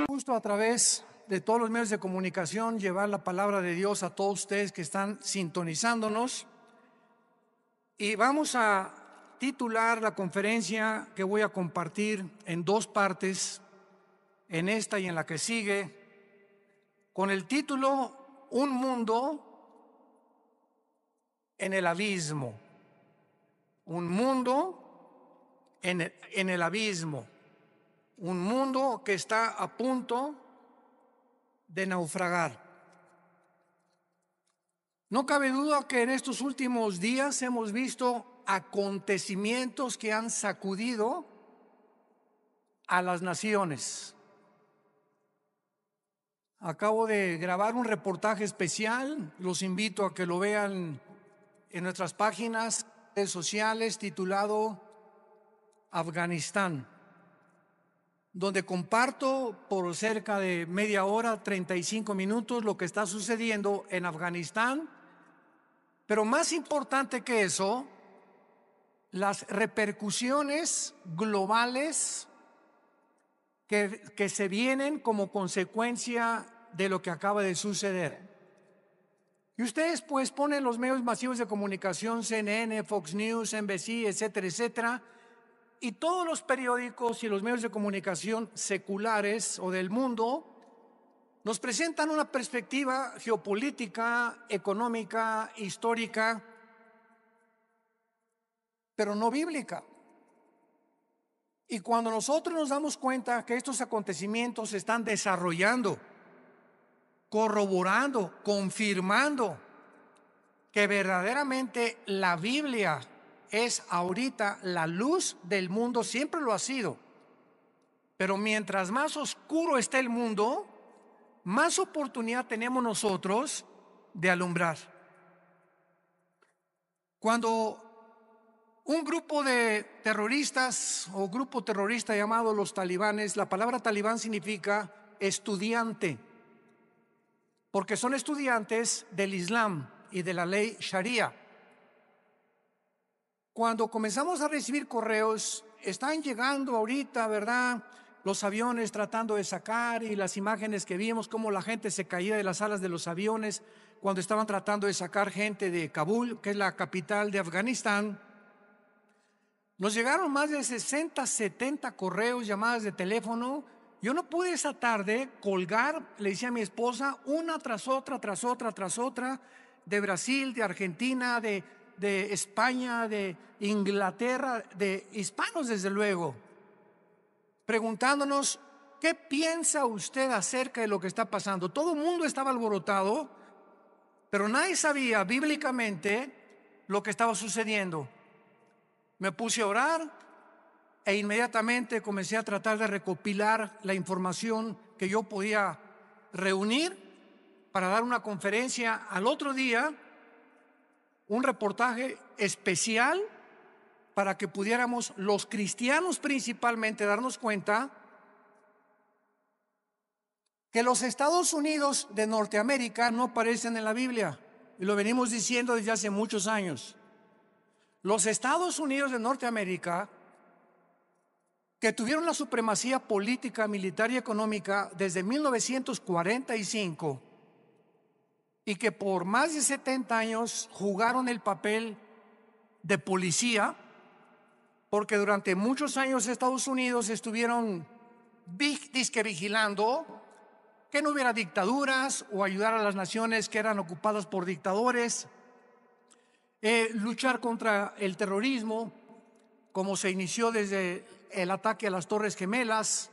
Justo a través de todos los medios de comunicación llevar la palabra de Dios a todos ustedes que están sintonizándonos. Y vamos a titular la conferencia que voy a compartir en dos partes, en esta y en la que sigue, con el título Un mundo en el abismo. Un mundo en el abismo. Un mundo que está a punto de naufragar. No cabe duda que en estos últimos días hemos visto acontecimientos que han sacudido a las naciones. Acabo de grabar un reportaje especial, los invito a que lo vean en nuestras páginas, redes sociales, titulado Afganistán, donde comparto por cerca de media hora, 35 minutos, lo que está sucediendo en Afganistán. Pero más importante que eso, las repercusiones globales que se vienen como consecuencia de lo que acaba de suceder. Y ustedes pues ponen los medios masivos de comunicación, CNN, Fox News, NBC, etcétera, etcétera, y todos los periódicos y los medios de comunicación seculares o del mundo nos presentan una perspectiva geopolítica, económica, histórica, pero no bíblica. Y cuando nosotros nos damos cuenta que estos acontecimientos se están desarrollando, corroborando, confirmando que verdaderamente la Biblia es ahorita la luz del mundo, siempre lo ha sido. Pero mientras más oscuro esté el mundo, más oportunidad tenemos nosotros de alumbrar. Cuando un grupo de terroristas o grupo terrorista llamado los talibanes, la palabra talibán significa estudiante, porque son estudiantes del Islam y de la ley Sharia. Cuando comenzamos a recibir correos, están llegando ahorita, ¿verdad?, los aviones tratando de sacar, y las imágenes que vimos, cómo la gente se caía de las alas de los aviones cuando estaban tratando de sacar gente de Kabul, que es la capital de Afganistán. Nos llegaron más de 60, 70 correos, llamadas de teléfono. Yo no pude esa tarde colgar, le decía a mi esposa, una tras otra, de Brasil, de Argentina, de España, de Inglaterra, de hispanos desde luego, preguntándonos, ¿qué piensa usted acerca de lo que está pasando? Todo el mundo estaba alborotado, pero nadie sabía bíblicamente lo que estaba sucediendo. Me puse a orar e inmediatamente comencé a tratar de recopilar la información que yo podía reunir para dar una conferencia al otro día, un reportaje especial para que pudiéramos los cristianos principalmente darnos cuenta que los Estados Unidos de Norteamérica no aparecen en la Biblia, y lo venimos diciendo desde hace muchos años. Los Estados Unidos de Norteamérica, que tuvieron la supremacía política, militar y económica desde 1945 y que por más de 70 años jugaron el papel de policía, porque durante muchos años Estados Unidos estuvieron disque vigilando que no hubiera dictaduras o ayudar a las naciones que eran ocupadas por dictadores, luchar contra el terrorismo, como se inició desde el ataque a las Torres Gemelas.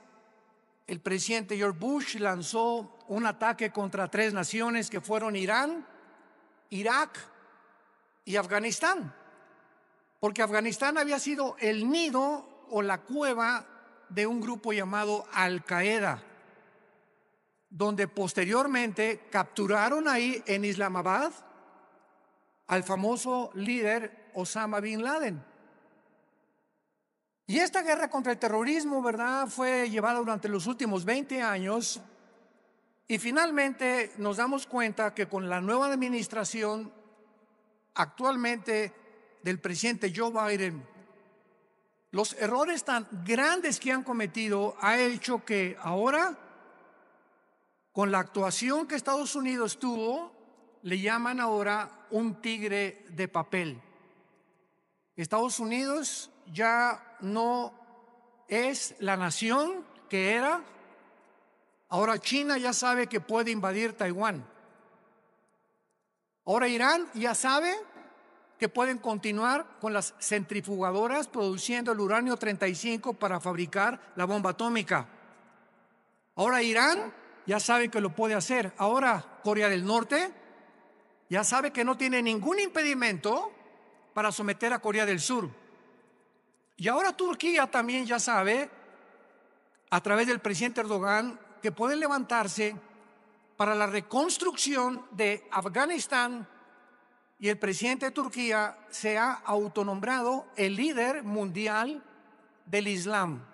El presidente George Bush lanzó un ataque contra 3 naciones que fueron Irán, Irak y Afganistán, porque Afganistán había sido el nido o la cueva de un grupo llamado Al-Qaeda, donde posteriormente capturaron ahí en Islamabad al famoso líder Osama Bin Laden. Y esta guerra contra el terrorismo, ¿verdad?, fue llevada durante los últimos 20 años, y finalmente nos damos cuenta que con la nueva administración actualmente del presidente Joe Biden los errores tan grandes que han cometido ha hecho que ahora, con la actuación que Estados Unidos tuvo, le llaman ahora un tigre de papel. Estados Unidos ya no es la nación que era. Ahora China ya sabe que puede invadir Taiwán. Ahora Irán ya sabe que pueden continuar con las centrifugadoras produciendo el uranio 35 para fabricar la bomba atómica. Ahora Irán ya sabe que lo puede hacer. Ahora Corea del Norte ya sabe que no tiene ningún impedimento para someter a Corea del Sur. Y ahora Turquía también ya sabe, a través del presidente Erdogan, que pueden levantarse para la reconstrucción de Afganistán, y el presidente de Turquía se ha autonombrado el líder mundial del Islam.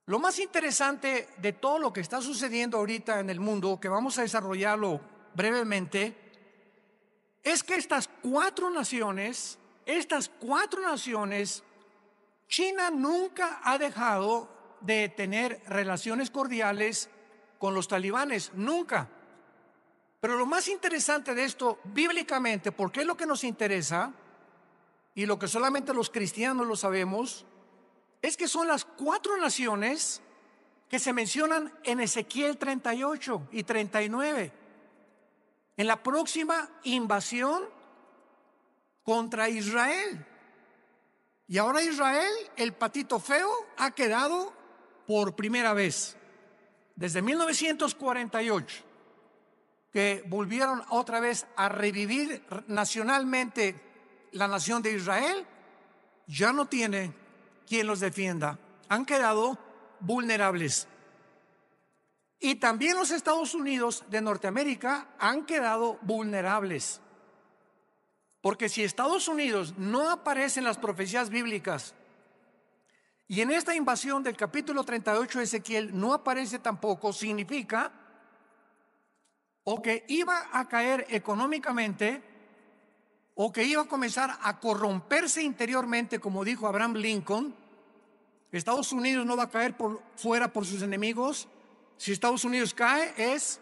Lo más interesante de todo lo que está sucediendo ahorita en el mundo, que vamos a desarrollarlo brevemente, es que estas cuatro naciones, China nunca ha dejado de tener relaciones cordiales con los talibanes, nunca. Pero lo más interesante de esto, bíblicamente, porque es lo que nos interesa y lo que solamente los cristianos lo sabemos, es que son las cuatro naciones que se mencionan en Ezequiel 38 y 39, en la próxima invasión contra Israel. Y ahora Israel, el patito feo, ha quedado por primera vez desde 1948, que volvieron otra vez a revivir nacionalmente la nación de Israel. Ya no tiene quien los defienda, han quedado vulnerables. Y también los Estados Unidos de Norteamérica han quedado vulnerables, porque si Estados Unidos no aparece en las profecías bíblicas y en esta invasión del capítulo 38 de Ezequiel no aparece tampoco, significa o que iba a caer económicamente, o que iba a comenzar a corromperse interiormente, como dijo Abraham Lincoln. Estados Unidos no va a caer fuera por sus enemigos. Si Estados Unidos cae es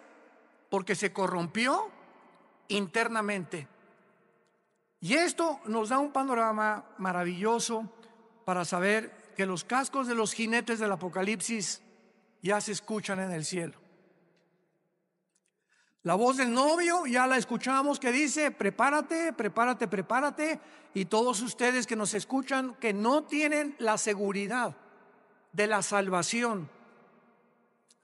porque se corrompió internamente. Y esto nos da un panorama maravilloso para saber que los cascos de los jinetes del Apocalipsis ya se escuchan en el cielo. La voz del novio ya la escuchamos, que dice: prepárate, prepárate, prepárate. Y todos ustedes que nos escuchan, que no tienen la seguridad de la salvación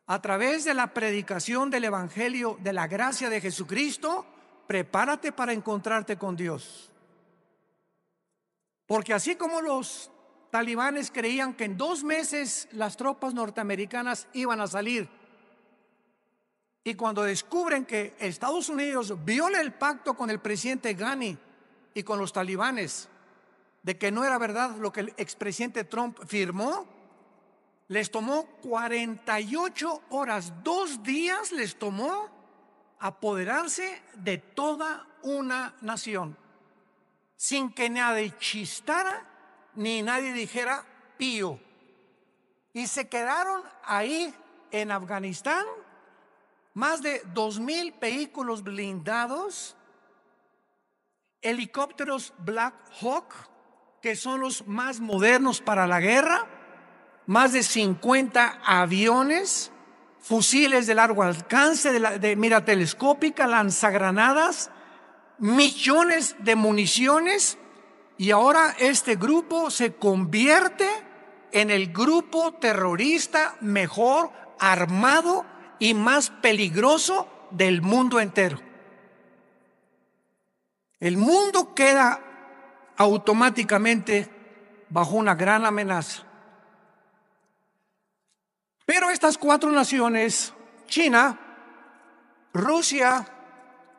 a través de la predicación del evangelio de la gracia de Jesucristo, prepárate para encontrarte con Dios. Porque así como los talibanes creían que en 2 meses las tropas norteamericanas iban a salir, y cuando descubren que Estados Unidos viola el pacto con el presidente Ghani y con los talibanes, de que no era verdad lo que el expresidente Trump firmó, les tomó 48 horas, 2 días les tomó apoderarse de toda una nación, sin que nadie chistara ni nadie dijera pío. Y se quedaron ahí en Afganistán más de 2,000 vehículos blindados, helicópteros Black Hawk, que son los más modernos para la guerra, más de 50 aviones, fusiles de largo alcance, de mira telescópica, lanzagranadas, millones de municiones. Y ahora este grupo se convierte en el grupo terrorista mejor armado y más peligroso del mundo entero. El mundo queda automáticamente bajo una gran amenaza. Pero estas 4 naciones, China, Rusia,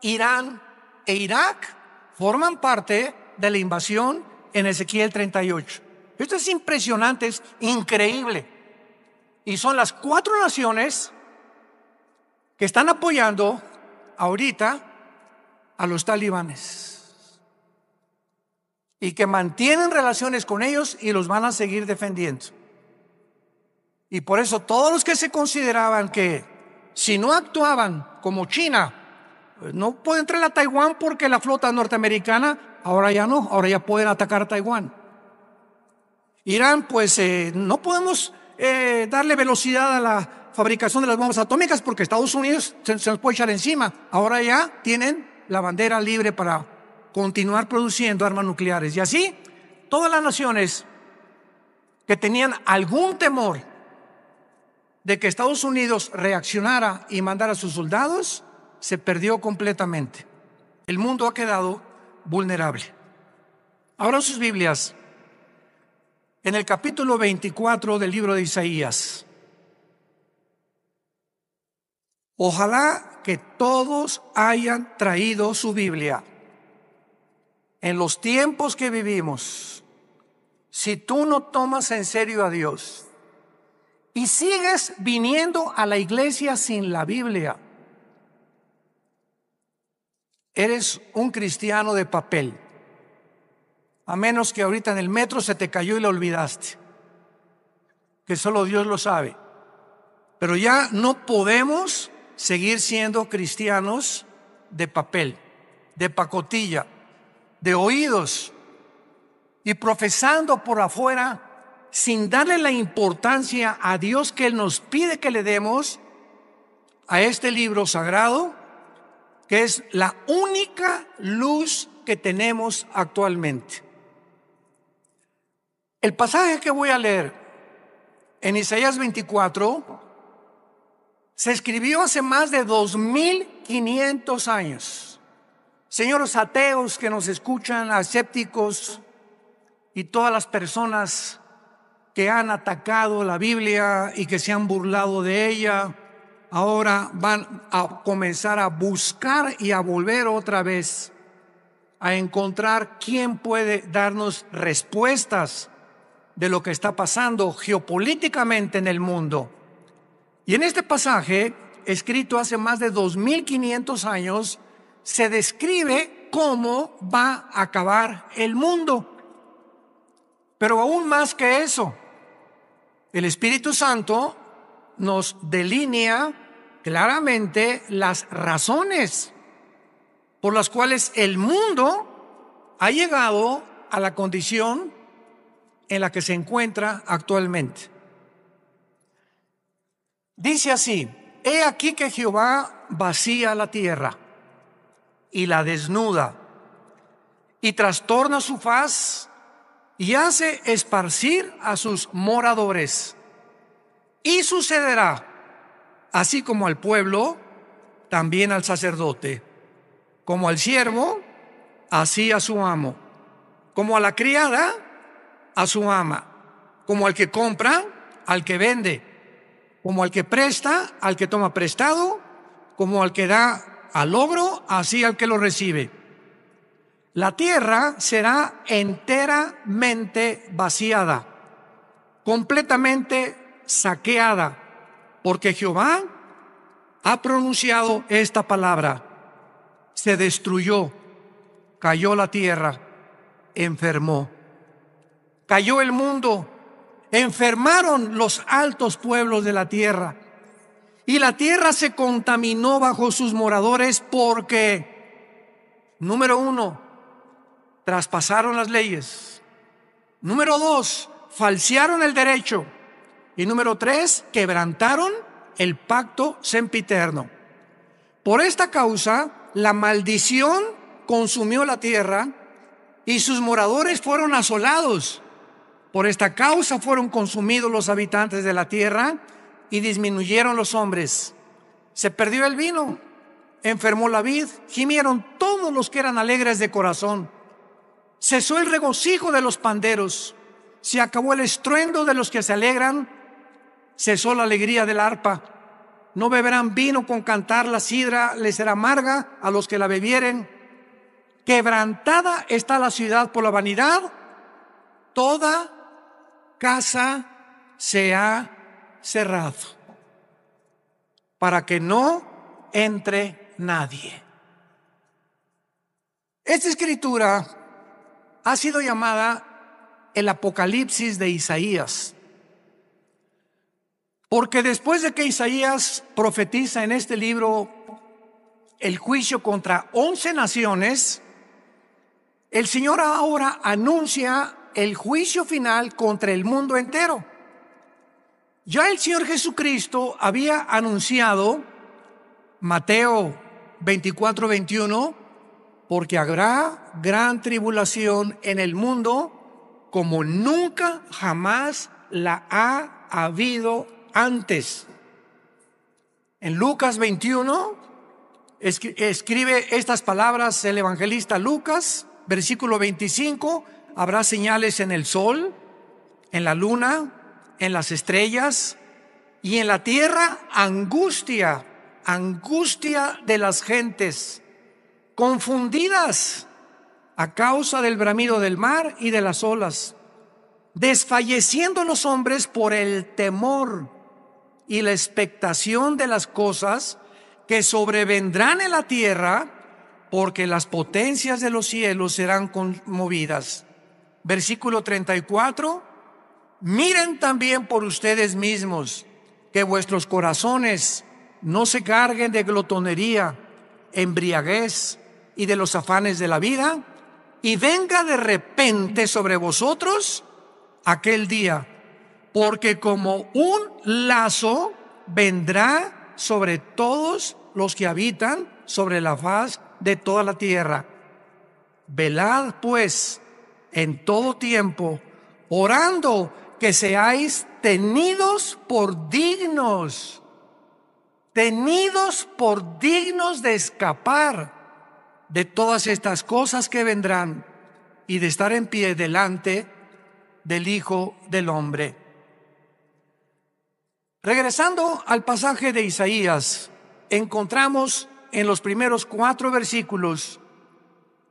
Irán e Irak, forman parte de la invasión en Ezequiel 38. Esto es impresionante, es increíble. Y son las 4 naciones que están apoyando ahorita a los talibanes. y que mantienen relaciones con ellos y los van a seguir defendiendo. Y por eso todos los que se consideraban que si no actuaban como China, no puede entrar a Taiwán porque la flota norteamericana, ahora ya no, ahora ya pueden atacar a Taiwán. Irán, pues no podemos darle velocidad a la fabricación de las bombas atómicas porque Estados Unidos se nos puede echar encima. Ahora ya tienen la bandera libre para continuar produciendo armas nucleares. Y así, todas las naciones que tenían algún temor de que Estados Unidos reaccionara y mandara a sus soldados, se perdió completamente. El mundo ha quedado vulnerable. Abran sus Biblias en el capítulo 24 del libro de Isaías. Ojalá que todos hayan traído su Biblia. En los tiempos que vivimos, si tú no tomas en serio a Dios y sigues viniendo a la iglesia sin la Biblia, eres un cristiano de papel. A menos que ahorita en el metro se te cayó y la olvidaste, que solo Dios lo sabe. Pero ya no podemos seguir siendo cristianos de papel, de pacotilla, de oídos y profesando por afuera sin darle la importancia a Dios que Él nos pide que le demos a este libro sagrado, que es la única luz que tenemos actualmente. El pasaje que voy a leer en Isaías 24 se escribió hace más de 2500 años. Señores ateos que nos escuchan, escépticos y todas las personas que han atacado la Biblia y que se han burlado de ella, ahora van a comenzar a buscar y a volver otra vez a encontrar quién puede darnos respuestas de lo que está pasando geopolíticamente en el mundo. Y en este pasaje, escrito hace más de 2500 años, se describe cómo va a acabar el mundo. Pero aún más que eso, el Espíritu Santo nos delinea claramente las razones por las cuales el mundo ha llegado a la condición en la que se encuentra actualmente. Dice así: he aquí que Jehová vacía la tierra y la desnuda, y trastorna su faz y hace esparcir a sus moradores. Y sucederá, así como al pueblo, también al sacerdote, como al siervo, así a su amo, como a la criada, a su ama, como al que compra, al que vende, como al que presta, al que toma prestado, como al que da al logro, así al que lo recibe. La tierra será enteramente vaciada, completamente saqueada, porque Jehová ha pronunciado esta palabra: se destruyó, cayó la tierra, enfermó. Cayó el mundo, enfermaron los altos pueblos de la tierra, y la tierra se contaminó bajo sus moradores porque, número 1, traspasaron las leyes. Número 2, falsearon el derecho. Y número 3, quebrantaron el pacto sempiterno. Por esta causa, la maldición consumió la tierra y sus moradores fueron asolados. Por esta causa fueron consumidos los habitantes de la tierra y disminuyeron los hombres. Se perdió el vino, enfermó la vid, gimieron todos los que eran alegres de corazón. Cesó el regocijo de los panderos, se acabó el estruendo de los que se alegran, cesó la alegría del arpa. No beberán vino con cantar, la sidra les será amarga a los que la bebieren. Quebrantada está la ciudad por la vanidad, toda casa se ha cerrado, para que no entre nadie. Esta escritura ha sido llamada el Apocalipsis de Isaías. Porque después de que Isaías profetiza en este libro el juicio contra 11 naciones, el Señor ahora anuncia el juicio final contra el mundo entero. Ya el Señor Jesucristo había anunciado, Mateo 24:21, porque habrá gran tribulación en el mundo como nunca jamás la ha habido antes. En Lucas 21 escribe estas palabras el evangelista Lucas, versículo 25: habrá señales en el sol, en la luna, en las estrellas, y en la tierra angustia de las gentes, confundidas a causa del bramido del mar y de las olas, desfalleciendo los hombres por el temor y la expectación de las cosas que sobrevendrán en la tierra, porque las potencias de los cielos serán conmovidas. Versículo 34: miren también por ustedes mismos, que vuestros corazones no se carguen de glotonería, embriaguez y de los afanes de la vida, y venga de repente sobre vosotros aquel día, porque como un lazo vendrá sobre todos los que habitan sobre la faz de toda la tierra. Velad pues en todo tiempo, orando que seáis tenidos por dignos de escapar de todas estas cosas que vendrán y de estar en pie delante del Hijo del Hombre. Regresando al pasaje de Isaías, encontramos en los primeros 4 versículos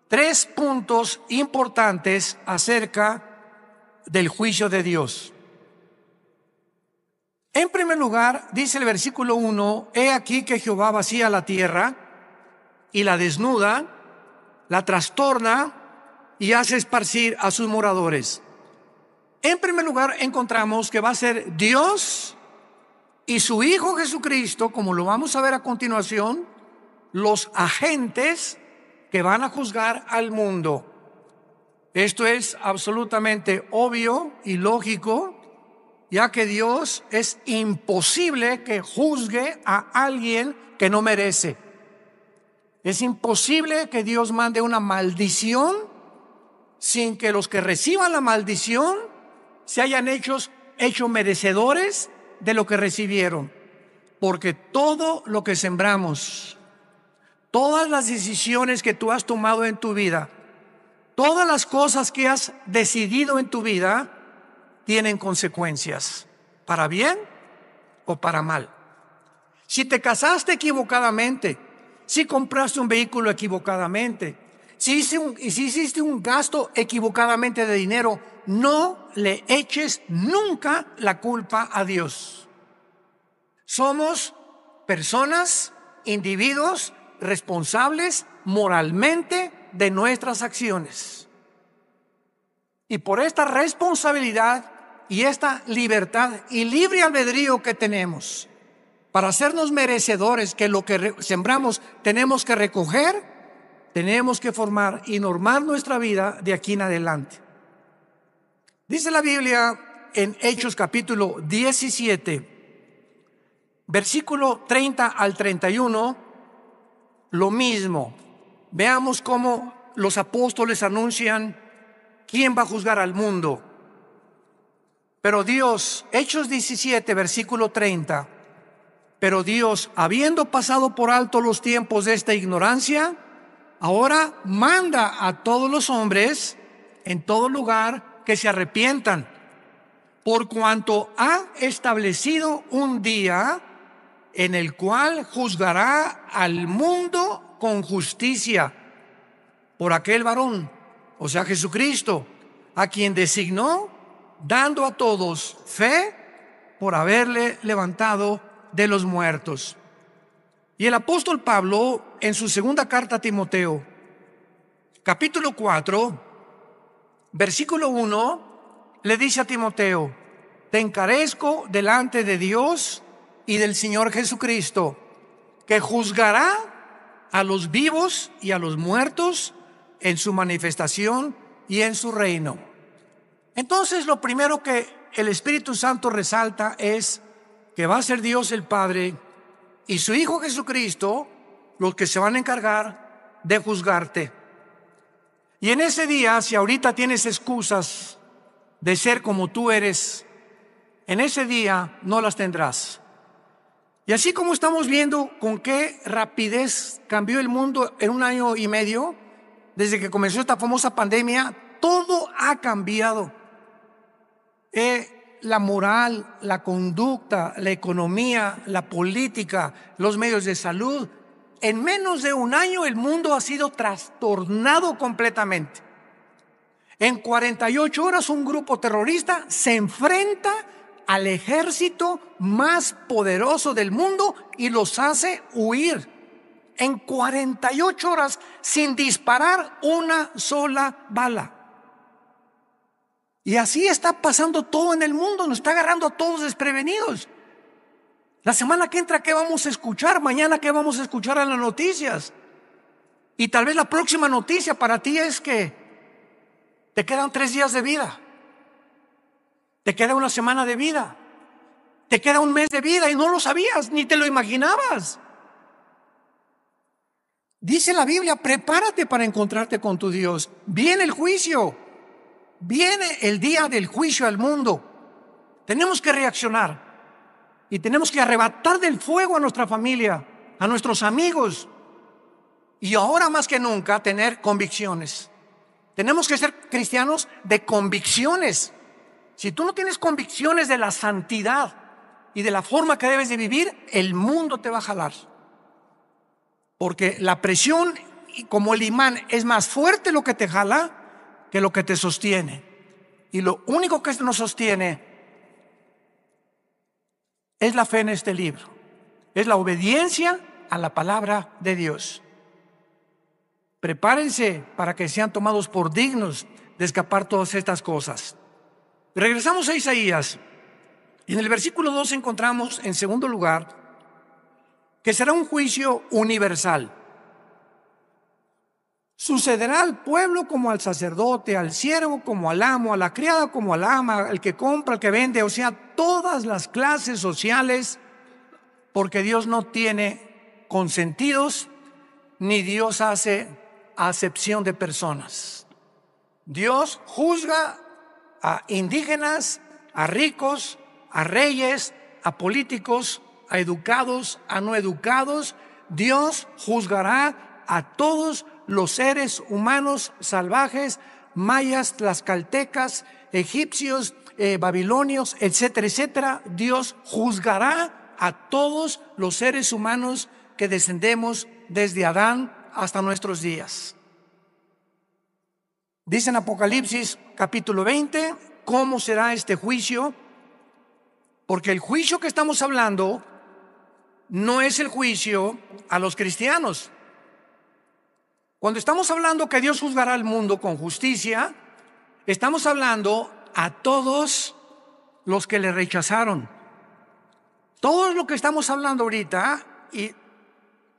3 puntos importantes acerca del juicio de Dios. En primer lugar, dice el versículo 1: he aquí que Jehová vacía la tierra y la desnuda, la trastorna y hace esparcir a sus moradores. En primer lugar, encontramos que va a ser Dios y su Hijo Jesucristo, como lo vamos a ver a continuación, los agentes que van a juzgar al mundo. Esto es absolutamente obvio y lógico, ya que Dios es imposible que juzgue a alguien que no merece. Es imposible que Dios mande una maldición sin que los que reciban la maldición se hayan hecho merecedores de lo que recibieron. Porque todo lo que sembramos, todas las decisiones que tú has tomado en tu vida, todas las cosas que has decidido en tu vida, tienen consecuencias, para bien o para mal. Si te casaste equivocadamente, si compraste un vehículo equivocadamente, si hiciste un gasto equivocadamente de dinero, no le eches nunca la culpa a Dios. Somos personas, individuos responsables moralmente de nuestras acciones. Y por esta responsabilidad y esta libertad y libre albedrío que tenemos para hacernos merecedores que lo que sembramos tenemos que recoger, tenemos que formar y normar nuestra vida de aquí en adelante. Dice la Biblia en Hechos capítulo 17, versículo 30 al 31, lo mismo. Veamos cómo los apóstoles anuncian quién va a juzgar al mundo. Pero Dios, Hechos 17, versículo 30, pero Dios, habiendo pasado por alto los tiempos de esta ignorancia, ahora manda a todos los hombres en todo lugar que se arrepientan, por cuanto ha establecido un día en el cual juzgará al mundo con justicia por aquel varón, o sea Jesucristo, a quien designó, dando a todos fe por haberle levantado de los muertos. Y el apóstol Pablo, en su segunda carta a Timoteo, capítulo 4, Versículo 1 le dice a Timoteo: te encarezco delante de Dios y del Señor Jesucristo, que juzgará a los vivos y a los muertos en su manifestación y en su reino. Entonces, lo primero que el Espíritu Santo resalta es que va a ser Dios el Padre y su Hijo Jesucristo los que se van a encargar de juzgarte. Y en ese día, si ahorita tienes excusas de ser como tú eres, en ese día no las tendrás. Y así como estamos viendo con qué rapidez cambió el mundo en 1 año y medio, desde que comenzó esta famosa pandemia, todo ha cambiado. La moral, la conducta, la economía, la política, los medios de salud. En menos de 1 año el mundo ha sido trastornado completamente. En 48 horas un grupo terrorista se enfrenta al ejército más poderoso del mundo y los hace huir. En 48 horas sin disparar una sola bala. Y así está pasando todo en el mundo, nos está agarrando a todos desprevenidos. La semana que entra, ¿qué vamos a escuchar? Mañana, ¿qué vamos a escuchar en las noticias? Y tal vez la próxima noticia para ti es que te quedan 3 días de vida, te queda 1 semana de vida, te queda 1 mes de vida y no lo sabías, ni te lo imaginabas. Dice la Biblia: prepárate para encontrarte con tu Dios. Viene el juicio, viene el día del juicio al mundo. Tenemos que reaccionar y tenemos que arrebatar del fuego a nuestra familia, a nuestros amigos, y ahora más que nunca tener convicciones. Tenemos que ser cristianos de convicciones. Si tú no tienes convicciones de la santidad y de la forma que debes de vivir, el mundo te va a jalar. Porque la presión, como el imán, es más fuerte lo que te jala que lo que te sostiene. Y lo único que nos sostiene es la fe en este libro, es la obediencia a la palabra de Dios. Prepárense para que sean tomados por dignos de escapar todas estas cosas. Regresamos a Isaías. Y en el versículo 2 encontramos, en segundo lugar, que será un juicio universal. Sucederá al pueblo como al sacerdote, al siervo como al amo, a la criada como al ama, al que compra, al que vende, o sea, todas las clases sociales, porque Dios no tiene consentidos, ni Dios hace acepción de personas. Dios juzga a indígenas, a ricos, a reyes, a políticos, a educados, a no educados. Dios juzgará a todos los seres humanos salvajes, mayas, tlaxcaltecas, egipcios, babilonios, etcétera, etcétera. Dios juzgará a todos los seres humanos que descendemos desde Adán hasta nuestros días. Dice en Apocalipsis capítulo 20 cómo será este juicio, porque el juicio que estamos hablando no es el juicio a los cristianos. Cuando estamos hablando que Dios juzgará al mundo con justicia, estamos hablando a todos los que le rechazaron. Todo lo que estamos hablando ahorita, y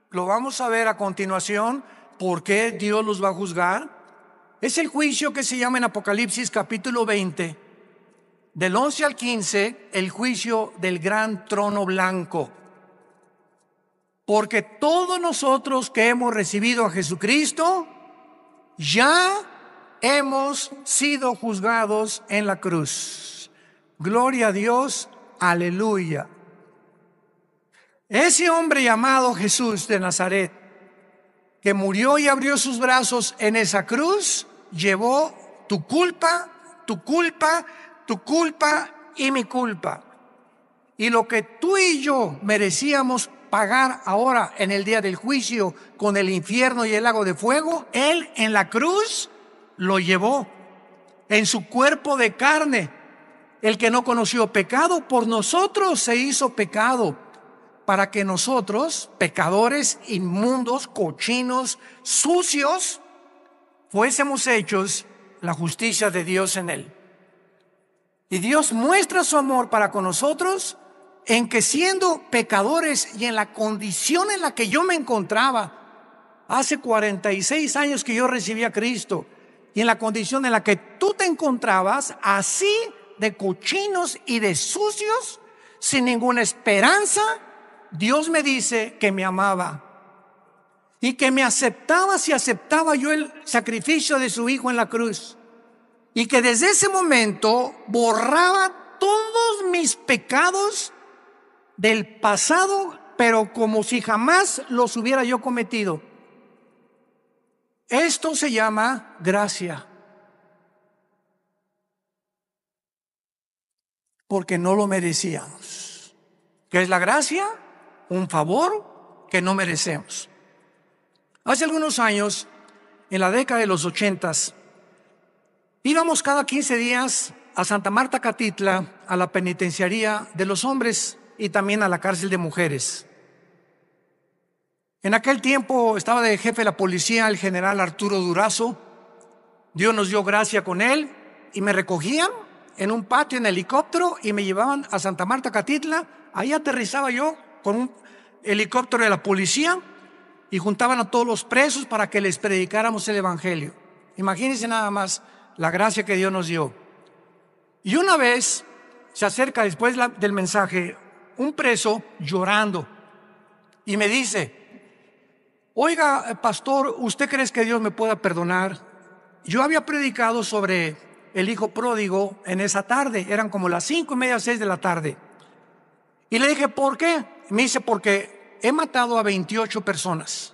lo vamos a ver a continuación, por qué Dios los va a juzgar, es el juicio que se llama en Apocalipsis capítulo 20, del 11 al 15, el juicio del gran trono blanco. Porque todos nosotros que hemos recibido a Jesucristo, ya hemos sido juzgados en la cruz. Gloria a Dios, aleluya. Ese hombre llamado Jesús de Nazaret, que murió y abrió sus brazos en esa cruz, llevó tu culpa, tu culpa, tu culpa y mi culpa. Y lo que tú y yo merecíamos pagar ahora en el día del juicio con el infierno y el lago de fuego, Él en la cruz lo llevó en su cuerpo de carne. El que no conoció pecado, por nosotros se hizo pecado, para que nosotros, pecadores, inmundos, cochinos, sucios, fuésemos hechos la justicia de Dios en él. Y Dios muestra su amor para con nosotros en que, siendo pecadores y en la condición en la que yo me encontraba hace 46 años que yo recibí a Cristo, y en la condición en la que tú te encontrabas, así de cochinos y de sucios, sin ninguna esperanza, Dios me dice que me amaba y que me aceptaba si aceptaba yo el sacrificio de su Hijo en la cruz, y que desde ese momento borraba todos mis pecados del pasado, pero como si jamás los hubiera yo cometido. Esto se llama gracia, porque no lo merecíamos. ¿Qué es la gracia? Un favor que no merecemos. Hace algunos años, en la década de los 80s, íbamos cada 15 días a Santa Marta Catitla, a la penitenciaría de los hombres y también a la cárcel de mujeres. En aquel tiempo estaba de jefe de la policía el general Arturo Durazo. Dios nos dio gracia con él y me recogían en un patio en helicóptero y me llevaban a Santa Marta Catitla. Ahí aterrizaba yo con un helicóptero de la policía y juntaban a todos los presos para que les predicáramos el evangelio. Imagínense nada más la gracia que Dios nos dio. Y una vez se acerca, después del mensaje, un preso llorando y me dice: oiga, pastor, ¿usted cree que Dios me pueda perdonar? Yo había predicado sobre el hijo pródigo en esa tarde, eran como las 5:30, 6 de la tarde. Y le dije: ¿por qué? Me dice: porque he matado a 28 personas.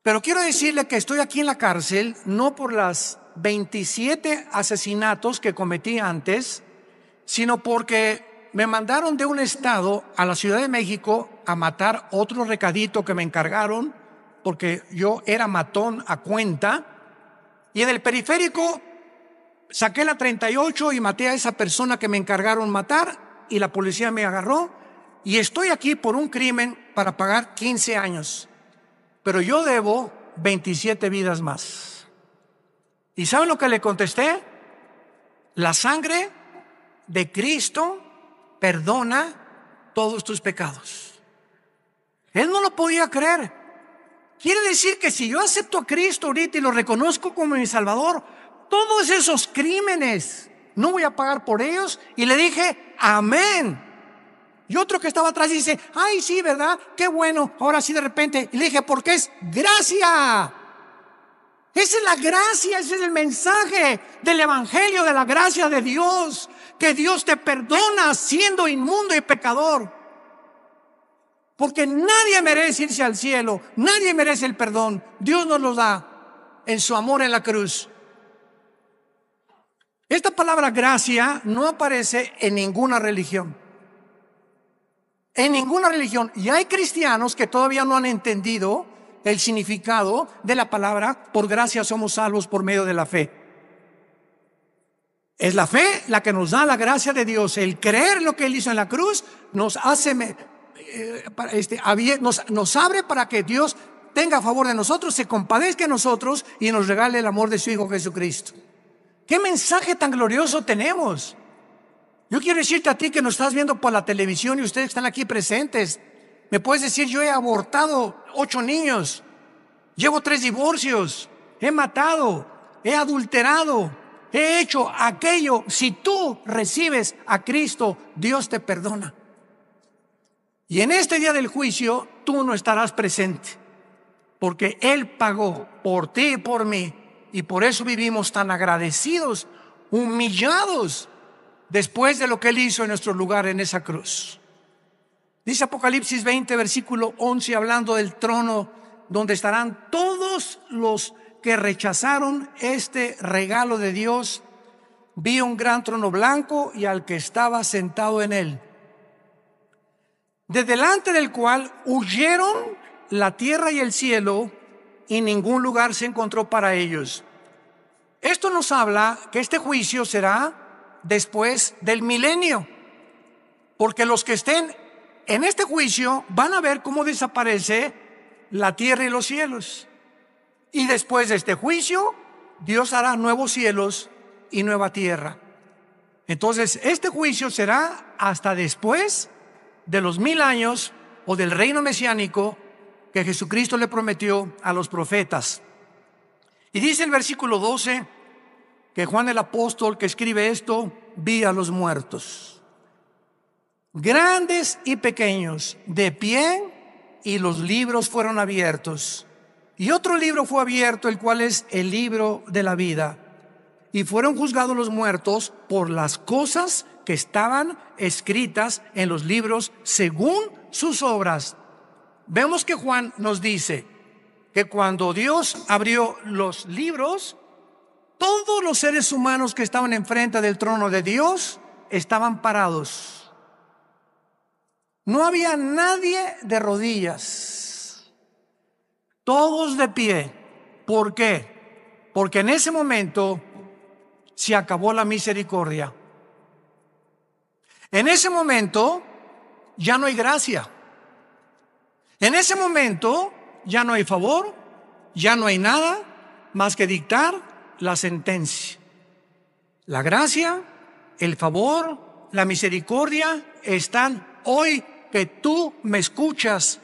Pero quiero decirle que estoy aquí en la cárcel no por las 27 asesinatos que cometí antes, sino porque me mandaron de un estado a la Ciudad de México a matar otro recadito que me encargaron, porque yo era matón a cuenta, y en el periférico saqué la 38 y maté a esa persona que me encargaron matar, y la policía me agarró, y estoy aquí por un crimen para pagar 15 años, pero yo debo 27 vidas más. ¿Y saben lo que le contesté? La sangre de Cristo perdona todos tus pecados. Él no lo podía creer. Quiere decir que si yo acepto a Cristo ahorita y lo reconozco como mi Salvador, todos esos crímenes no voy a pagar por ellos. Y le dije: amén. Y otro que estaba atrás dice: ay, sí, ¿verdad? Qué bueno, ahora sí de repente. Y le dije: porque es gracia. Esa es la gracia, ese es el mensaje del evangelio, de la gracia de Dios, que Dios te perdona siendo inmundo y pecador. Porque nadie merece irse al cielo, nadie merece el perdón. Dios nos lo da en su amor en la cruz. Esta palabra gracia no aparece en ninguna religión. En ninguna religión. Y hay cristianos que todavía no han entendido el significado de la palabra: por gracia somos salvos por medio de la fe. Es la fe la que nos da la gracia de Dios. El creer lo que Él hizo en la cruz nos hace, nos abre para que Dios tenga a favor de nosotros, se compadezca de nosotros y nos regale el amor de su Hijo Jesucristo. ¡Qué mensaje tan glorioso tenemos! Yo quiero decirte a ti que nos estás viendo por la televisión y ustedes están aquí presentes. Me puedes decir: yo he abortado 8 niños, llevo 3 divorcios, he matado, he adulterado, he hecho aquello. Si tú recibes a Cristo, Dios te perdona. Y en este día del juicio tú no estarás presente, porque Él pagó por ti y por mí. Y por eso vivimos tan agradecidos, humillados, después de lo que Él hizo en nuestro lugar en esa cruz. Dice Apocalipsis 20, versículo 11, hablando del trono donde estarán todos los que rechazaron este regalo de Dios: vi un gran trono blanco y al que estaba sentado en él, de delante del cual huyeron la tierra y el cielo, y ningún lugar se encontró para ellos. Esto nos habla que este juicio será después del milenio, porque los que estén en este juicio van a ver cómo desaparece la tierra y los cielos. Y después de este juicio Dios hará nuevos cielos y nueva tierra. Entonces, este juicio será hasta después de los 1000 años o del reino mesiánico que Jesucristo le prometió a los profetas. Y dice el versículo 12 que Juan el apóstol que escribe esto, vi a los muertos, grandes y pequeños, de pie, y los libros fueron abiertos. Y otro libro fue abierto, el cual es el libro de la vida. Y fueron juzgados los muertos por las cosas que estaban escritas en los libros según sus obras. Vemos que Juan nos dice que cuando Dios abrió los libros, todos los seres humanos que estaban enfrente del trono de Dios estaban parados. No había nadie de rodillas, todos de pie. ¿Por qué? Porque en ese momento se acabó la misericordia. En ese momento ya no hay gracia. En ese momento ya no hay favor, ya no hay nada más que dictar la sentencia. La gracia, el favor, la misericordia están hoy que tú me escuchas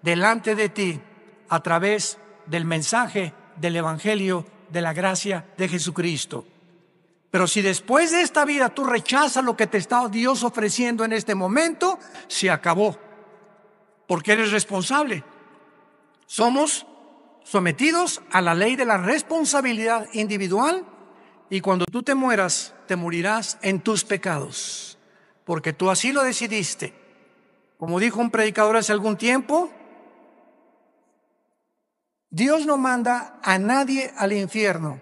delante de ti a través del mensaje del Evangelio de la gracia de Jesucristo. Pero si después de esta vida tú rechazas lo que te está Dios ofreciendo en este momento, se acabó, porque eres responsable. Somos sometidos a la ley de la responsabilidad individual, y cuando tú te mueras, te morirás en tus pecados, porque tú así lo decidiste. Como dijo un predicador hace algún tiempo, Dios no manda a nadie al infierno.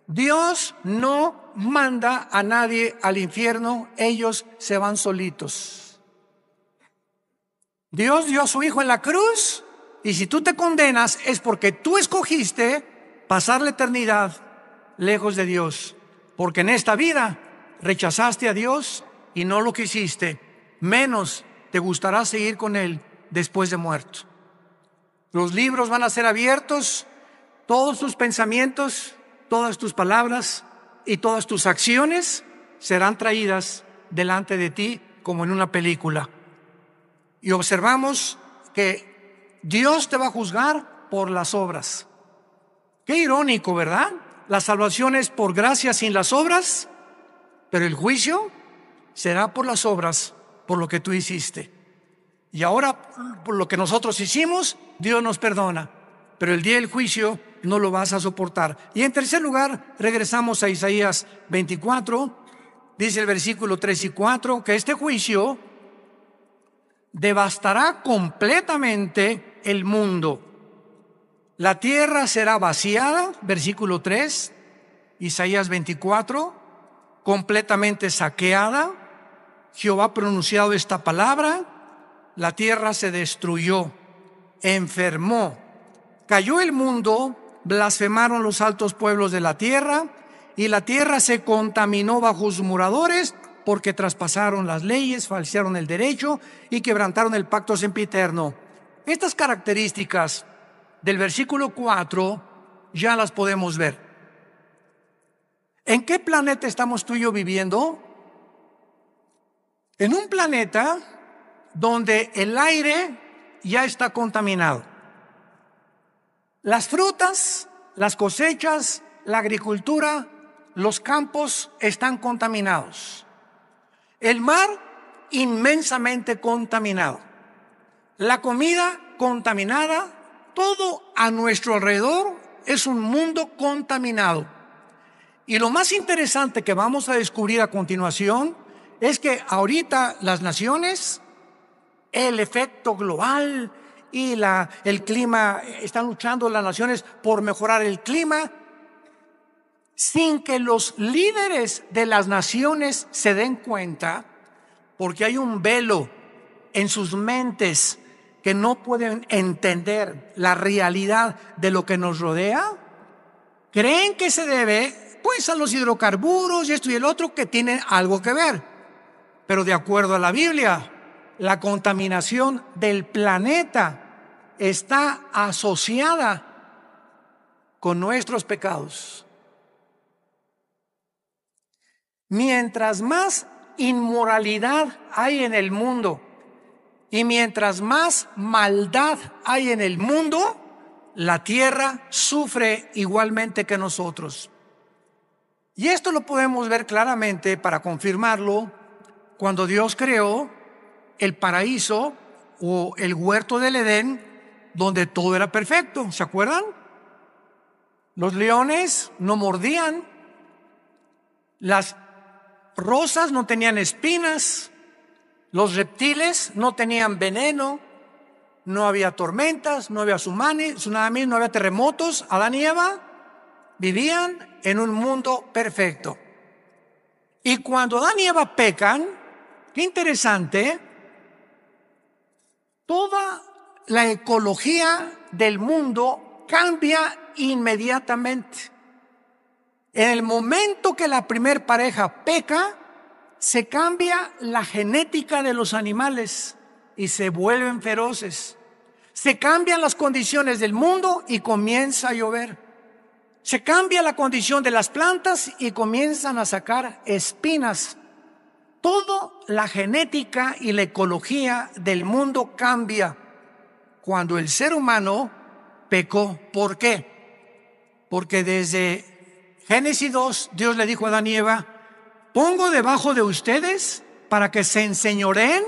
Dios no manda a nadie al infierno, ellos se van solitos. Dios dio a su Hijo en la cruz, y si tú te condenas es porque tú escogiste pasar la eternidad lejos de Dios, porque en esta vida rechazaste a Dios y no lo quisiste, menos te gustará seguir con Él después de muerto. Los libros van a ser abiertos, todos tus pensamientos, todas tus palabras y todas tus acciones serán traídas delante de ti como en una película. Y observamos que Dios te va a juzgar por las obras. Qué irónico, ¿verdad? La salvación es por gracia sin las obras, pero el juicio será por las obras, por lo que tú hiciste. Y ahora, por lo que nosotros hicimos, Dios nos perdona, pero el día del juicio no lo vas a soportar. Y en tercer lugar, regresamos a Isaías 24, dice el versículo 3 y 4, que este juicio devastará completamente el mundo. La tierra será vaciada, versículo 3, Isaías 24, completamente saqueada. Jehová ha pronunciado esta palabra: la tierra se destruyó, enfermó, cayó el mundo, blasfemaron los altos pueblos de la tierra, y la tierra se contaminó bajo sus moradores, porque traspasaron las leyes, falsearon el derecho y quebrantaron el pacto sempiterno. Estas características del versículo 4 ya las podemos ver. ¿En qué planeta estamos tú y yo viviendo? En un planeta donde el aire ya está contaminado. Las frutas, las cosechas, la agricultura, los campos están contaminados. El mar inmensamente contaminado. La comida contaminada. Todo a nuestro alrededor es un mundo contaminado. Y lo más interesante que vamos a descubrir a continuación es que ahorita las naciones, el efecto global y el clima, están luchando las naciones por mejorar el clima, sin que los líderes de las naciones se den cuenta, porque hay un velo en sus mentes que no pueden entender la realidad de lo que nos rodea. Creen que se debe pues a los hidrocarburos y esto y el otro, que tienen algo que ver. Pero de acuerdo a la Biblia, la contaminación del planeta está asociada con nuestros pecados. Mientras más inmoralidad hay en el mundo y mientras más maldad hay en el mundo, la tierra sufre igualmente que nosotros. Y esto lo podemos ver claramente para confirmarlo cuando Dios creó el paraíso o el huerto del Edén, donde todo era perfecto. ¿Se acuerdan? Los leones no mordían, las rosas no tenían espinas, los reptiles no tenían veneno, no había tormentas, no había tsunamis, no había terremotos. Adán y Eva vivían en un mundo perfecto. Y cuando Adán y Eva pecan, qué interesante, toda la ecología del mundo cambia inmediatamente. En el momento que la primer pareja peca, se cambia la genética de los animales y se vuelven feroces. Se cambian las condiciones del mundo y comienza a llover. Se cambia la condición de las plantas y comienzan a sacar espinas. Toda la genética y la ecología del mundo cambia cuando el ser humano pecó. ¿Por qué? Porque desde Génesis 2, Dios le dijo a Adán y Eva: pongo debajo de ustedes para que se enseñoreen,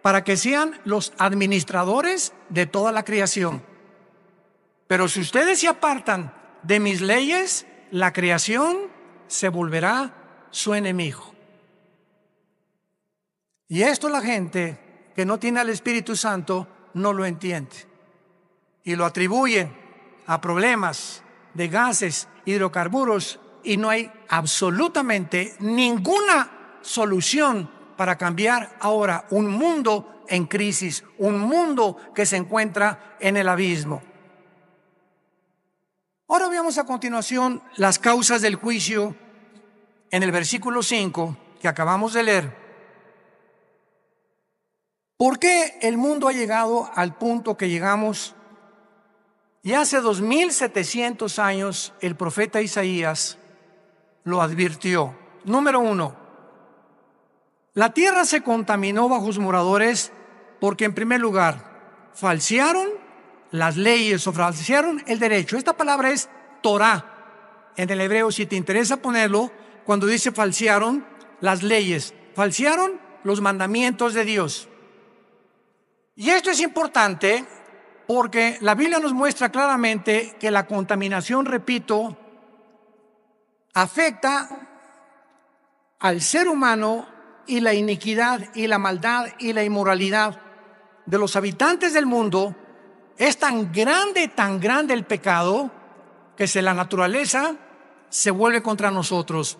para que sean los administradores de toda la creación. Pero si ustedes se apartan de mis leyes, la creación se volverá su enemigo. Y esto la gente que no tiene al Espíritu Santo no lo entiende y lo atribuye a problemas de gases, hidrocarburos, y no hay absolutamente ninguna solución para cambiar ahora un mundo en crisis, un mundo que se encuentra en el abismo. Ahora veamos a continuación las causas del juicio en el versículo 5 que acabamos de leer. ¿Por qué el mundo ha llegado al punto que llegamos? Y hace 2700 años el profeta Isaías lo advirtió. Número 1, la tierra se contaminó bajo sus moradores porque, en primer lugar, falsearon las leyes o falsearon el derecho. Esta palabra es Torah en el hebreo, si te interesa ponerlo, cuando dice falsearon las leyes, falsearon los mandamientos de Dios. Y esto es importante porque la Biblia nos muestra claramente que la contaminación, repito, afecta al ser humano, y la iniquidad y la maldad y la inmoralidad de los habitantes del mundo es tan grande el pecado, que la naturaleza se vuelve contra nosotros.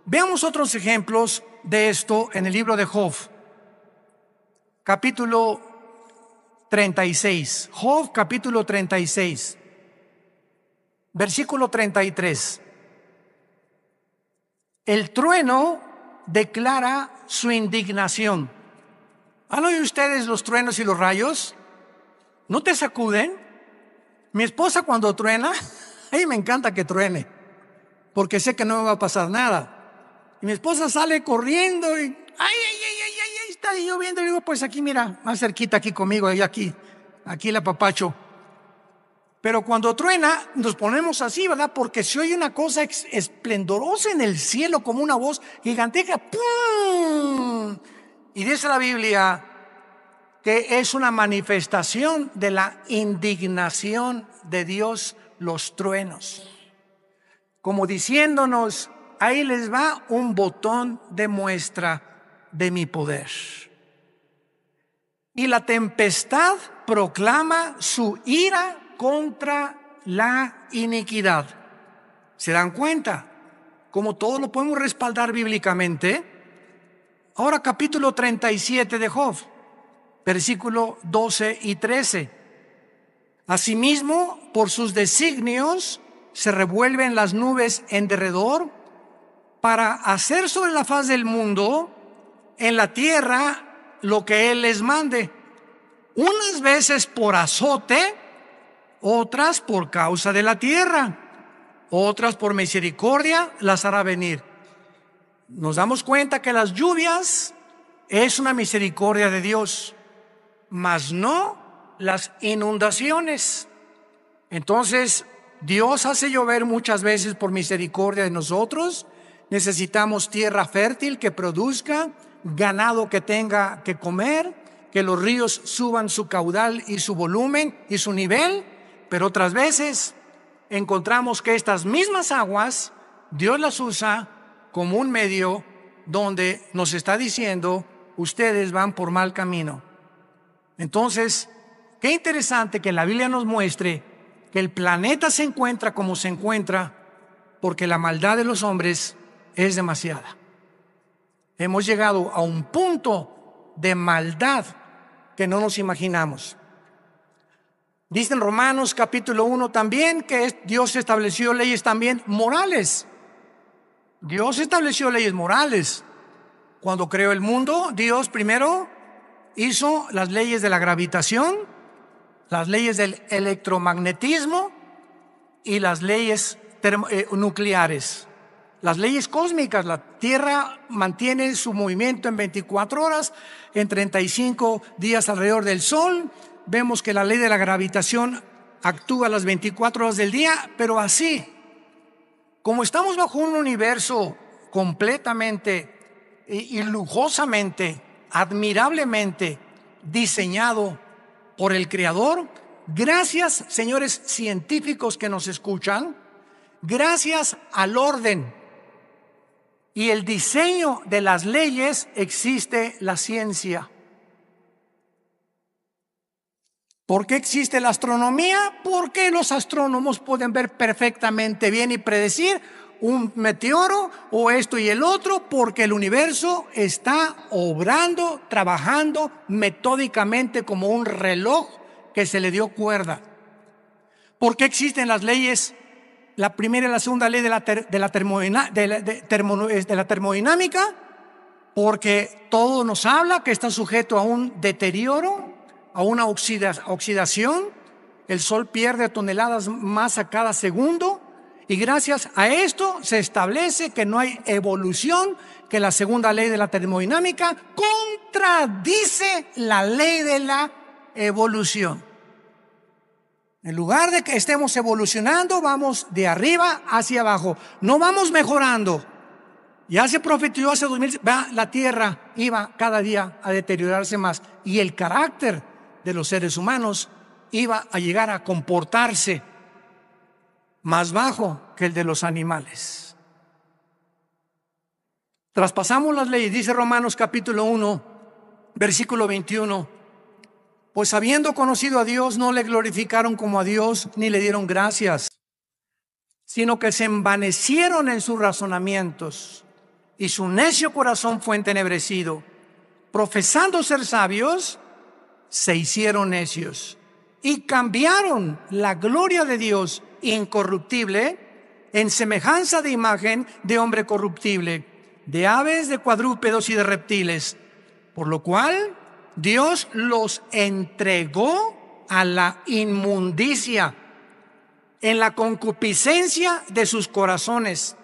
Veamos otros ejemplos de esto en el libro de Job, capítulo 36. Job, capítulo 36, versículo 33. El trueno declara su indignación. ¿Han oído ustedes los truenos y los rayos? ¿No te sacuden? Mi esposa, cuando truena, a mí me encanta que truene, porque sé que no me va a pasar nada. Y mi esposa sale corriendo y está lloviendo. Y digo, pues aquí, mira, más cerquita aquí conmigo, y aquí la apapacho. Pero cuando truena, nos ponemos así, ¿verdad? Porque se oye una cosa esplendorosa en el cielo, como una voz gigantesca. ¡Pum! Y dice la Biblia que es una manifestación de la indignación de Dios, los truenos. Como diciéndonos, ahí les va un botón de muestra de mi poder. Y la tempestad proclama su ira contra la iniquidad. ¿Se dan cuenta? Como todo lo podemos respaldar bíblicamente. Ahora capítulo 37 de Job, versículo 12 y 13. Asimismo, por sus designios se revuelven las nubes en derredor para hacer sobre la faz del mundo, en la tierra, lo que Él les mande. Unas veces por azote, otras por causa de la tierra, otras por misericordia las hará venir. Nos damos cuenta que las lluvias es una misericordia de Dios, mas no las inundaciones. Entonces, Dios hace llover muchas veces por misericordia de nosotros. Necesitamos tierra fértil que produzca, ganado que tenga que comer, que los ríos suban su caudal y su volumen y su nivel. Pero otras veces encontramos que estas mismas aguas Dios las usa como un medio donde nos está diciendo: ustedes van por mal camino. Entonces, qué interesante que la Biblia nos muestre que el planeta se encuentra como se encuentra porque la maldad de los hombres es demasiada. Hemos llegado a un punto de maldad que no nos imaginamos. Dice en Romanos capítulo 1 también que Dios estableció leyes también morales. Dios estableció leyes morales. Cuando creó el mundo, Dios primero hizo las leyes de la gravitación, las leyes del electromagnetismo y las leyes nucleares. Las leyes cósmicas: la Tierra mantiene su movimiento en 24 horas, en 35 días alrededor del Sol. Vemos que la ley de la gravitación actúa las 24 horas del día, pero así, como estamos bajo un universo completamente y lujosamente, admirablemente diseñado por el Creador, gracias, señores científicos que nos escuchan, gracias al orden y el diseño de las leyes existe la ciencia. ¿Por qué existe la astronomía? Porque los astrónomos pueden ver perfectamente bien y predecir un meteoro o esto y el otro, porque el universo está obrando, trabajando metódicamente como un reloj que se le dio cuerda. ¿Por qué existen las leyes? La primera y la segunda ley de la termodinámica, porque todo nos habla que está sujeto a un deterioro, a una oxidación. El Sol pierde toneladas masa cada segundo, y gracias a esto se establece que no hay evolución, que la segunda ley de la termodinámica contradice la ley de la evolución. En lugar de que estemos evolucionando, vamos de arriba hacia abajo, no vamos mejorando. Ya se profetizó hace 2000, la tierra iba cada día a deteriorarse más, y el carácter de los seres humanos iba a llegar a comportarse más bajo que el de los animales. Traspasamos las leyes. Dice Romanos capítulo 1, versículo 21: pues habiendo conocido a Dios, no le glorificaron como a Dios, ni le dieron gracias, sino que se envanecieron en sus razonamientos, y su necio corazón fue entenebrecido. Profesando ser sabios, se hicieron necios, y cambiaron la gloria de Dios incorruptible en semejanza de imagen de hombre corruptible, de aves, de cuadrúpedos y de reptiles, por lo cual Dios los entregó a la inmundicia en la concupiscencia de sus corazones,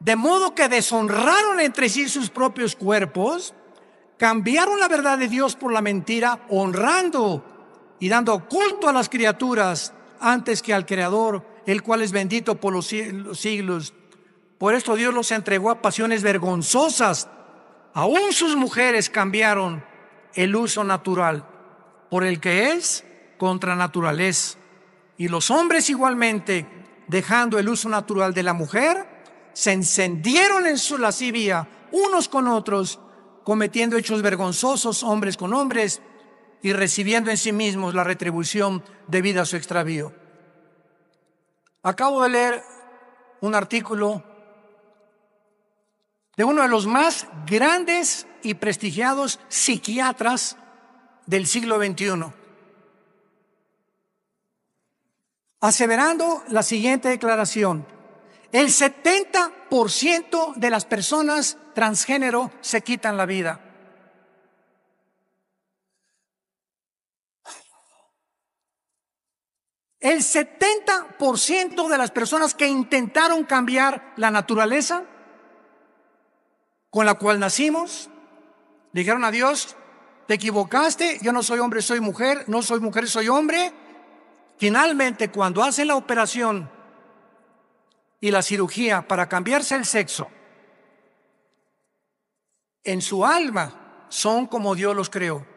de modo que deshonraron entre sí sus propios cuerpos, cambiaron la verdad de Dios por la mentira, honrando y dando culto a las criaturas antes que al Creador, el cual es bendito por los siglos. Por esto Dios los entregó a pasiones vergonzosas. Aún sus mujeres cambiaron el uso natural por el que es contra naturaleza. Y los hombres igualmente, dejando el uso natural de la mujer, se encendieron en su lascivia unos con otros, cometiendo hechos vergonzosos hombres con hombres, y recibiendo en sí mismos la retribución debida a su extravío. Acabo de leer un artículo de uno de los más grandes y prestigiados psiquiatras del siglo XXI, aseverando la siguiente declaración: el 70% de las personas transgénero se quitan la vida. El 70% de las personas que intentaron cambiar la naturaleza con la cual nacimos, dijeron a Dios: te equivocaste, yo no soy hombre, soy mujer, no soy mujer, soy hombre. Finalmente, cuando hacen la operación y la cirugía para cambiarse el sexo, en su alma son como Dios los creó.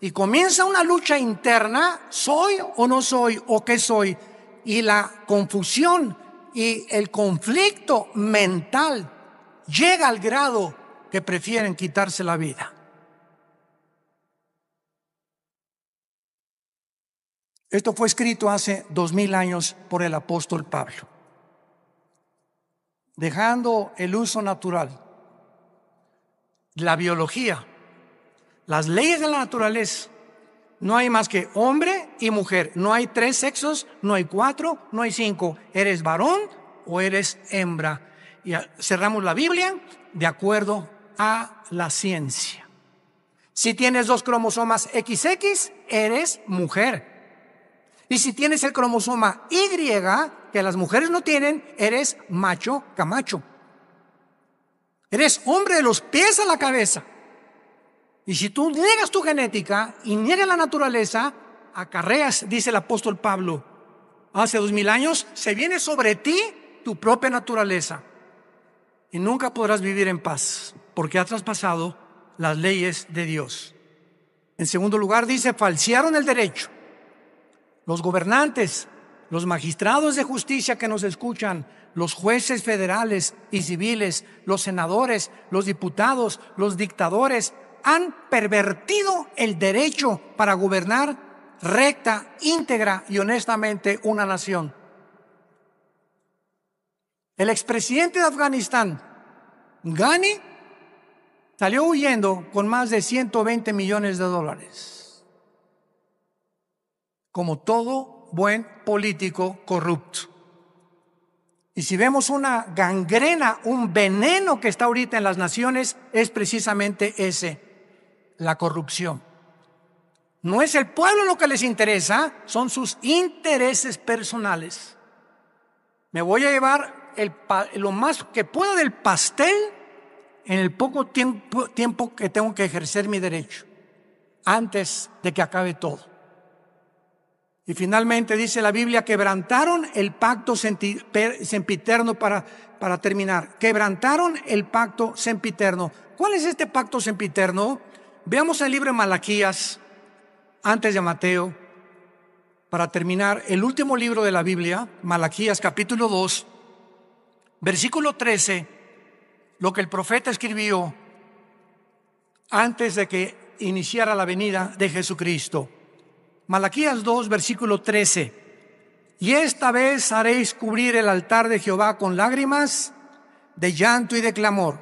Y comienza una lucha interna: ¿soy o no soy? ¿O qué soy? Y la confusión y el conflicto mental llega al grado que prefieren quitarse la vida. Esto fue escrito hace 2000 años por el apóstol Pablo. Dejando el uso natural, la biología, las leyes de la naturaleza, no hay más que hombre y mujer. No hay 3 sexos, no hay 4, no hay 5. Eres varón o eres hembra. Y cerramos la Biblia de acuerdo a la ciencia. Si tienes 2 cromosomas XX, eres mujer. Y si tienes el cromosoma Y, que las mujeres no tienen, eres macho camacho. Eres hombre de los pies a la cabeza. Y si tú niegas tu genética y niegas la naturaleza, acarreas, dice el apóstol Pablo, hace 2000 años, se viene sobre ti tu propia naturaleza. Y nunca podrás vivir en paz, porque has traspasado las leyes de Dios. En segundo lugar, dice: falsearon el derecho. Los gobernantes, los magistrados de justicia que nos escuchan, los jueces federales y civiles, los senadores, los diputados, los dictadores, han pervertido el derecho para gobernar recta, íntegra y honestamente una nación. El expresidente de Afganistán, Ghani, salió huyendo con más de $120 millones. Como todo buen político corrupto. Y si vemos una gangrena, un veneno que está ahorita en las naciones, es precisamente ese: la corrupción. No es el pueblo lo que les interesa, son sus intereses personales. Me voy a llevar lo más que pueda del pastel en el poco tiempo que tengo que ejercer mi derecho, antes de que acabe todo. Y finalmente dice la Biblia: quebrantaron el pacto sempiterno. Para terminar, quebrantaron el pacto sempiterno. ¿Cuál es este pacto sempiterno? Veamos el libro de Malaquías, antes de Mateo, para terminar, el último libro de la Biblia, Malaquías capítulo 2, versículo 13, lo que el profeta escribió antes de que iniciara la venida de Jesucristo. Malaquías 2, versículo 13: y esta vez haréis cubrir el altar de Jehová con lágrimas, de llanto y de clamor.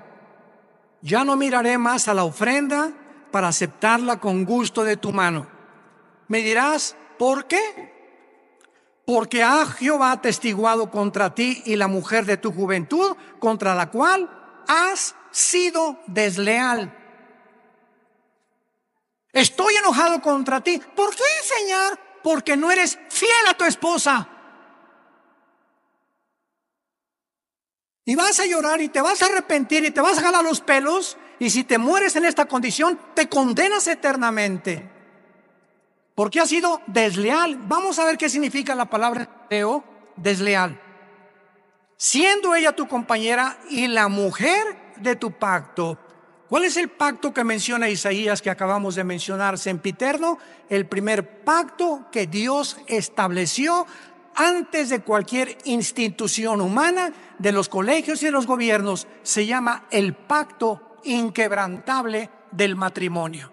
Ya no miraré más a la ofrenda para aceptarla con gusto de tu mano. Me dirás: ¿por qué? Porque ha Jehová testiguado contra ti y la mujer de tu juventud, contra la cual has sido desleal. Estoy enojado contra ti. ¿Por qué, Señor? Porque no eres fiel a tu esposa. Y vas a llorar y te vas a arrepentir y te vas a jalar los pelos. Y si te mueres en esta condición, te condenas eternamente. Porque has sido desleal. Vamos a ver qué significa la palabra desleal. Siendo ella tu compañera y la mujer de tu pacto. ¿Cuál es el pacto que menciona Isaías que acabamos de mencionar, sempiterno? El primer pacto que Dios estableció antes de cualquier institución humana, de los colegios y de los gobiernos. Se llama el pacto inquebrantable del matrimonio.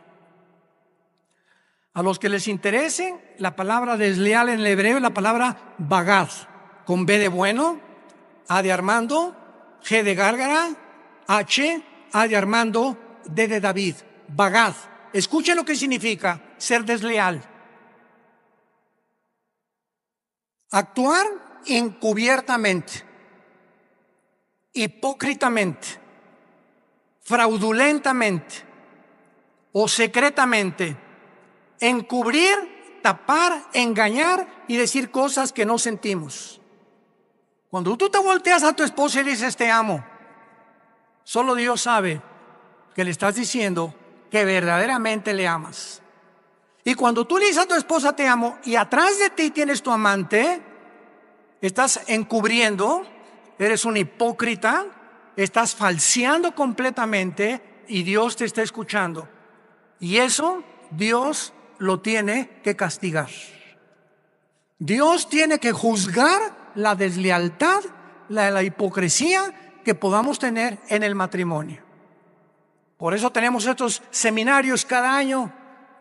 A los que les interese, la palabra desleal en el hebreo es la palabra bagad, con B de bueno, A de Armando, G de Gárgara, H, A de Armando, D de David. Bagad. Escuche lo que significa ser desleal. Actuar encubiertamente, hipócritamente, fraudulentamente o secretamente, encubrir, tapar, engañar y decir cosas que no sentimos. Cuando tú te volteas a tu esposa y dices te amo, solo Dios sabe que le estás diciendo que verdaderamente le amas. Y cuando tú le dices a tu esposa te amo y atrás de ti tienes tu amante, estás encubriendo, eres un hipócrita, estás falseando completamente y Dios te está escuchando. Y eso Dios lo tiene que castigar. Dios tiene que juzgar la deslealtad, la hipocresía que podamos tener en el matrimonio. Por eso tenemos estos seminarios cada año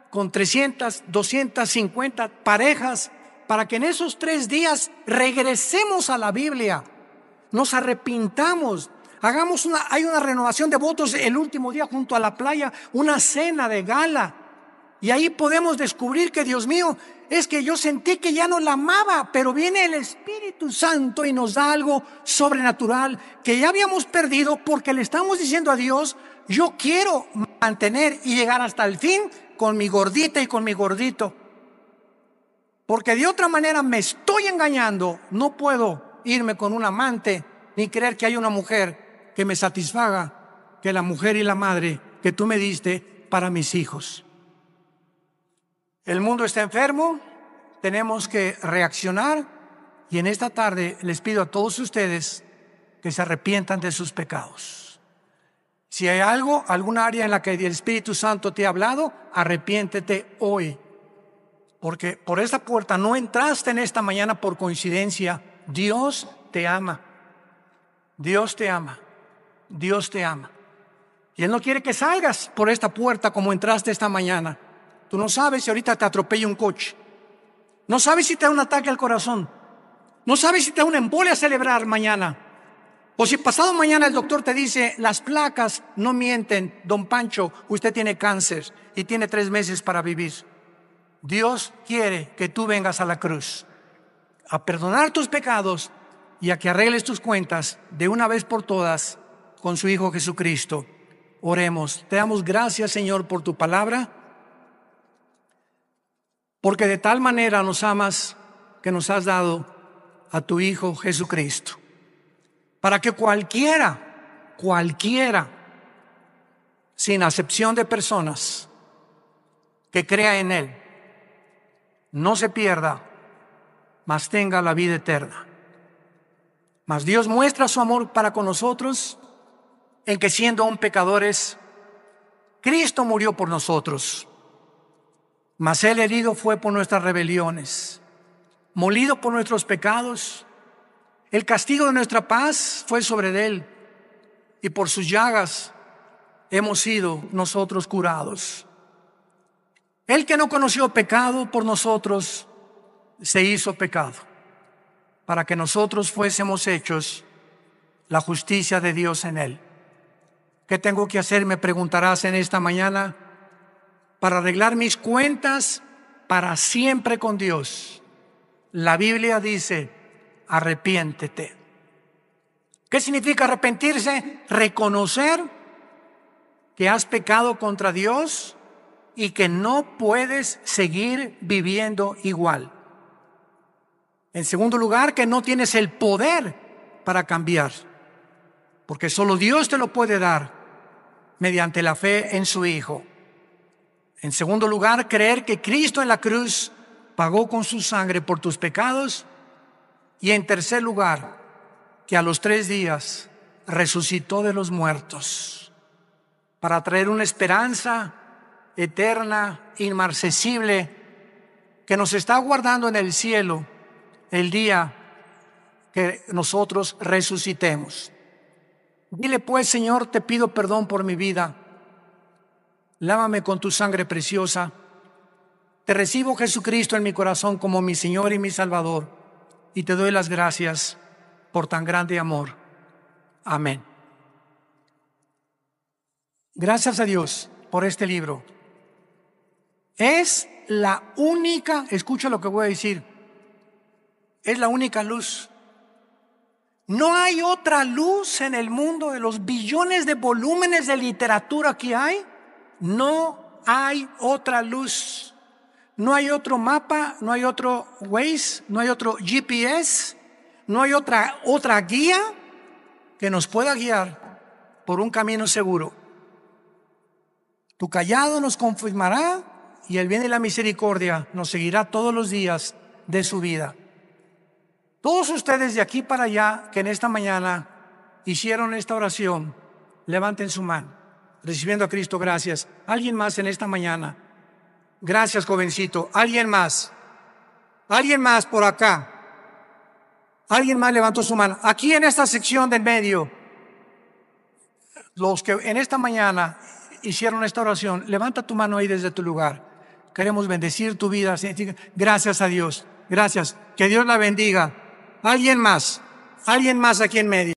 con 300, 250 parejas, para que en esos 3 días regresemos a la Biblia, nos arrepintamos, hay una renovación de votos el último día junto a la playa, una cena de gala, y ahí podemos descubrir que Dios mío, es que yo sentí que ya no la amaba, pero viene el Espíritu Santo y nos da algo sobrenatural que ya habíamos perdido, porque le estamos diciendo a Dios, yo quiero mantener y llegar hasta el fin con mi gordita y con mi gordito, porque de otra manera me estoy engañando. No puedo irme con un amante ni creer que hay una mujer que me satisfaga, que la mujer y la madre que tú me diste para mis hijos. El mundo está enfermo, tenemos que reaccionar, y en esta tarde les pido a todos ustedes que se arrepientan de sus pecados. Si hay alguna área en la que el Espíritu Santo te ha hablado, arrepiéntete hoy, porque por esta puerta no entraste en esta mañana por coincidencia. Dios te ama, Dios te ama, Dios te ama, y Él no quiere que salgas por esta puerta como entraste esta mañana. Tú no sabes si ahorita te atropella un coche, no sabes si te da un ataque al corazón, no sabes si te da una embolia cerebral mañana, o si pasado mañana el doctor te dice, las placas no mienten, don Pancho, usted tiene cáncer y tiene 3 meses para vivir. Dios quiere que tú vengas a la cruz a perdonar tus pecados y a que arregles tus cuentas de una vez por todas con su Hijo Jesucristo. Oremos. Te damos gracias, Señor, por tu palabra, porque de tal manera nos amas que nos has dado a tu Hijo Jesucristo, para que cualquiera, sin acepción de personas, que crea en Él, no se pierda, mas tenga la vida eterna. Mas Dios muestra su amor para con nosotros en que, siendo aún pecadores, Cristo murió por nosotros. Mas Él herido fue por nuestras rebeliones, molido por nuestros pecados. El castigo de nuestra paz fue sobre Él, y por sus llagas hemos sido nosotros curados. El que no conoció pecado por nosotros se hizo pecado, para que nosotros fuésemos hechos la justicia de Dios en Él. ¿Qué tengo que hacer? Me preguntarás en esta mañana. Para arreglar mis cuentas para siempre con Dios, la Biblia dice, arrepiéntete. ¿Qué significa arrepentirse? Reconocer que has pecado contra Dios y que no puedes seguir viviendo igual. En segundo lugar, que no tienes el poder para cambiar, porque solo Dios te lo puede dar mediante la fe en su Hijo. En segundo lugar, creer que Cristo en la cruz pagó con su sangre por tus pecados. Y en tercer lugar, que a los 3 días resucitó de los muertos para traer una esperanza eterna, inmarcesible, que nos está aguardando en el cielo el día que nosotros resucitemos. Dile pues, Señor, te pido perdón por mi vida. Lávame con tu sangre preciosa. Te recibo, Jesucristo, en mi corazón como mi Señor y mi Salvador, y te doy las gracias por tan grande amor. Amén. Gracias a Dios por este libro. Es la única, escucha lo que voy a decir, es la única luz. No hay otra luz en el mundo. De los billones de volúmenes de literatura que hay, no hay otra luz. No hay otro mapa, no hay otro Waze, no hay otro GPS, no hay otra guía que nos pueda guiar por un camino seguro. Tu cayado nos confirmará y el bien y la misericordia nos seguirá todos los días de su vida. Todos ustedes de aquí para allá que en esta mañana hicieron esta oración, levanten su mano, recibiendo a Cristo, gracias. ¿Alguien más en esta mañana? Gracias, jovencito. ¿Alguien más? ¿Alguien más por acá? ¿Alguien más levantó su mano? Aquí en esta sección del medio, los que en esta mañana hicieron esta oración, levanta tu mano ahí desde tu lugar. Queremos bendecir tu vida. Gracias a Dios. Gracias. Que Dios la bendiga. ¿Alguien más? ¿Alguien más aquí en medio?